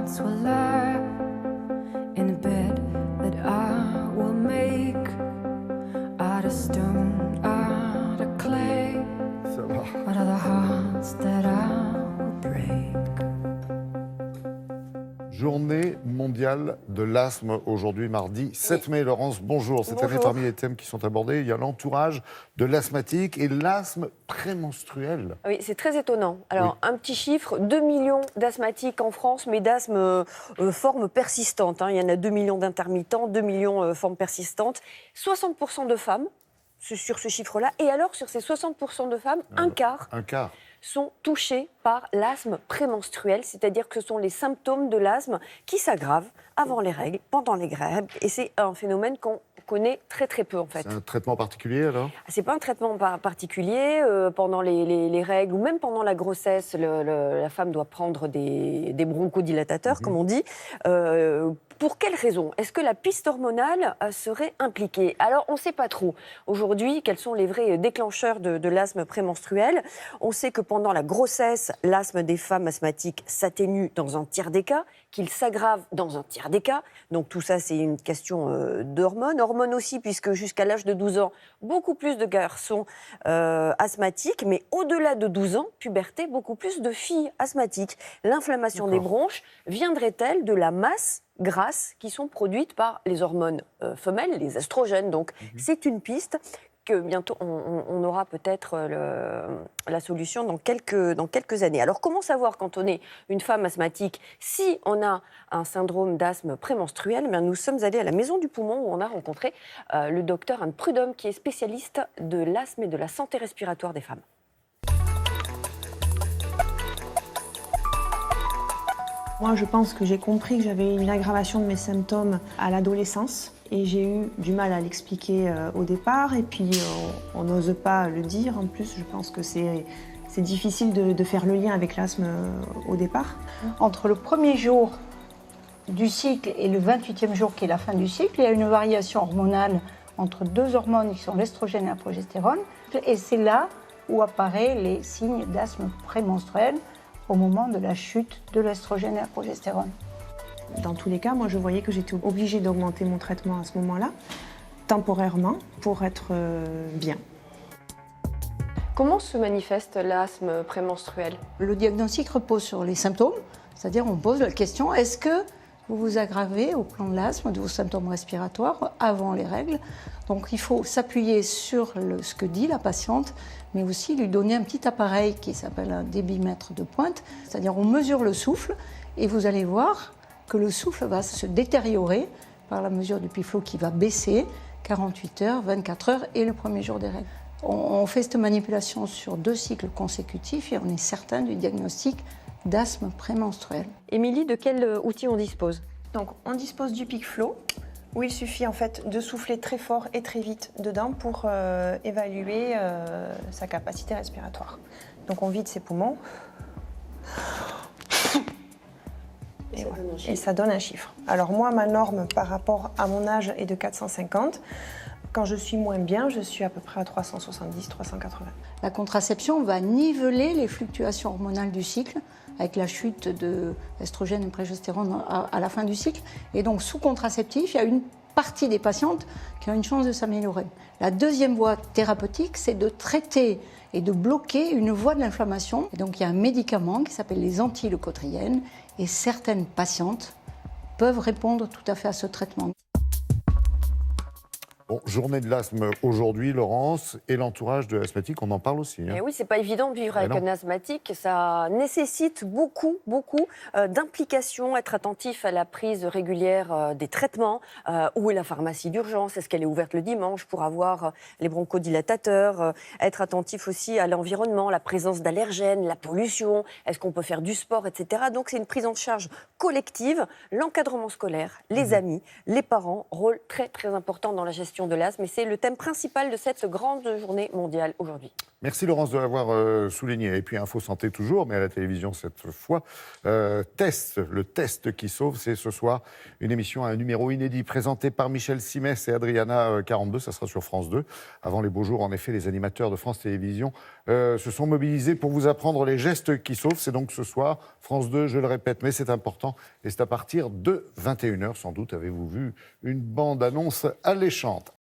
hearts will lie in a bed that I will make out of stone, out of clay. Ça va. What are the hearts that I will break? Journée mondiale de l'asthme aujourd'hui, mardi 7 mai. Laurence, bonjour. Cette année, parmi les thèmes qui sont abordés, il y a l'entourage de l'asthmatique et l'asthme prémenstruel. Oui, c'est très étonnant. Alors, un petit chiffre, 2 millions d'asthmatiques en France, mais d'asthme forme persistante. Il y en a 2 millions d'intermittents, 2 millions formes persistantes. 60% de femmes, sur ce chiffre-là. Et alors, sur ces 60% de femmes, un quart sont touchés par l'asthme prémenstruel, c'est-à-dire que ce sont les symptômes de l'asthme qui s'aggravent avant les règles, pendant les règles, et c'est un phénomène qu'on connaît très très peu en fait. C'est un traitement particulier alors ? C'est pas un traitement particulier, pendant les règles ou même pendant la grossesse, la femme doit prendre des bronchodilatateurs, comme on dit. Pour quelles raisons ? Est-ce que la piste hormonale serait impliquée ? Alors, on ne sait pas trop. Aujourd'hui, quels sont les vrais déclencheurs de l'asthme prémenstruel ? On sait que pendant la grossesse, l'asthme des femmes asthmatiques s'atténue dans un tiers des cas, qu'il s'aggrave dans un tiers des cas. Donc tout ça, c'est une question d'hormones. Hormones aussi, puisque jusqu'à l'âge de 12 ans, beaucoup plus de garçons asthmatiques, mais au-delà de 12 ans, puberté, beaucoup plus de filles asthmatiques. L'inflammation des bronches viendrait-elle de la masse grasse qui sont produites par les hormones femelles, les estrogènes. Donc c'est une piste que bientôt on aura peut-être la solution dans quelques années. Alors comment savoir quand on est une femme asthmatique si on a un syndrome d'asthme prémenstruel ? Nous sommes allés à la Maison du Poumon où on a rencontré le docteur Anne Prudhomme qui est spécialiste de l'asthme et de la santé respiratoire des femmes. Moi, je pense que j'ai compris que j'avais une aggravation de mes symptômes à l'adolescence et j'ai eu du mal à l'expliquer au départ et puis on n'ose pas le dire. En plus, je pense que c'est difficile de faire le lien avec l'asthme au départ. Entre le premier jour du cycle et le 28e jour qui est la fin du cycle, il y a une variation hormonale entre deux hormones qui sont l'estrogène et la progestérone. Et c'est là où apparaissent les signes d'asthme prémenstruel, au moment de la chute de l'estrogène et de la progestérone. Dans tous les cas, moi je voyais que j'étais obligée d'augmenter mon traitement à ce moment-là, temporairement, pour être bien. Comment se manifeste l'asthme prémenstruel ? Le diagnostic repose sur les symptômes, c'est-à-dire on pose la question, est-ce que vous vous aggravez au plan de l'asthme, de vos symptômes respiratoires avant les règles ? Donc il faut s'appuyer sur ce que dit la patiente, mais aussi lui donner un petit appareil qui s'appelle un débitmètre de pointe, c'est-à-dire on mesure le souffle et vous allez voir que le souffle va se détériorer par la mesure du piflo qui va baisser 48 heures, 24 heures et le premier jour des règles. On fait cette manipulation sur 2 cycles consécutifs et on est certain du diagnostic d'asthme prémenstruel. Émilie, de quel outil on dispose ? Donc on dispose du PicFlow, où il suffit en fait de souffler très fort et très vite dedans pour évaluer sa capacité respiratoire. Donc on vide ses poumons et ça donne un chiffre. Alors moi, ma norme par rapport à mon âge est de 450. Quand je suis moins bien, je suis à peu près à 370, 380. La contraception va niveler les fluctuations hormonales du cycle avec la chute de l'estrogène et de progestérone à la fin du cycle. Et donc, sous contraceptif, il y a une partie des patientes qui ont une chance de s'améliorer. La deuxième voie thérapeutique, c'est de traiter et de bloquer une voie de l'inflammation. Et donc, il y a un médicament qui s'appelle les antileucotriènes et certaines patientes peuvent répondre tout à fait à ce traitement. Bon, journée de l'asthme aujourd'hui, Laurence, et l'entourage de l'asthmatique, on en parle aussi. Et oui, c'est pas évident de vivre avec un asthmatique. Ça nécessite beaucoup d'implication, être attentif à la prise régulière des traitements. Où est la pharmacie d'urgence ? Est-ce qu'elle est ouverte le dimanche pour avoir les bronchodilatateurs ? Être attentif aussi à l'environnement, la présence d'allergènes, la pollution. Est-ce qu'on peut faire du sport, etc. Donc c'est une prise en charge collective. L'encadrement scolaire, les amis, les parents, rôle très très important dans la gestion de l'asthme, et c'est le thème principal de cette grande journée mondiale aujourd'hui. Merci Laurence de l'avoir souligné. Et puis Info Santé toujours, mais à la télévision cette fois. Le test qui sauve, c'est ce soir une émission à un numéro inédit présentée par Michel Simès et Adriana 42. Ça sera sur France 2. Avant les beaux jours, en effet, les animateurs de France Télévisions se sont mobilisés pour vous apprendre les gestes qui sauvent. C'est donc ce soir, France 2, je le répète, mais c'est important. Et c'est à partir de 21h, sans doute, avez-vous vu une bande-annonce alléchante.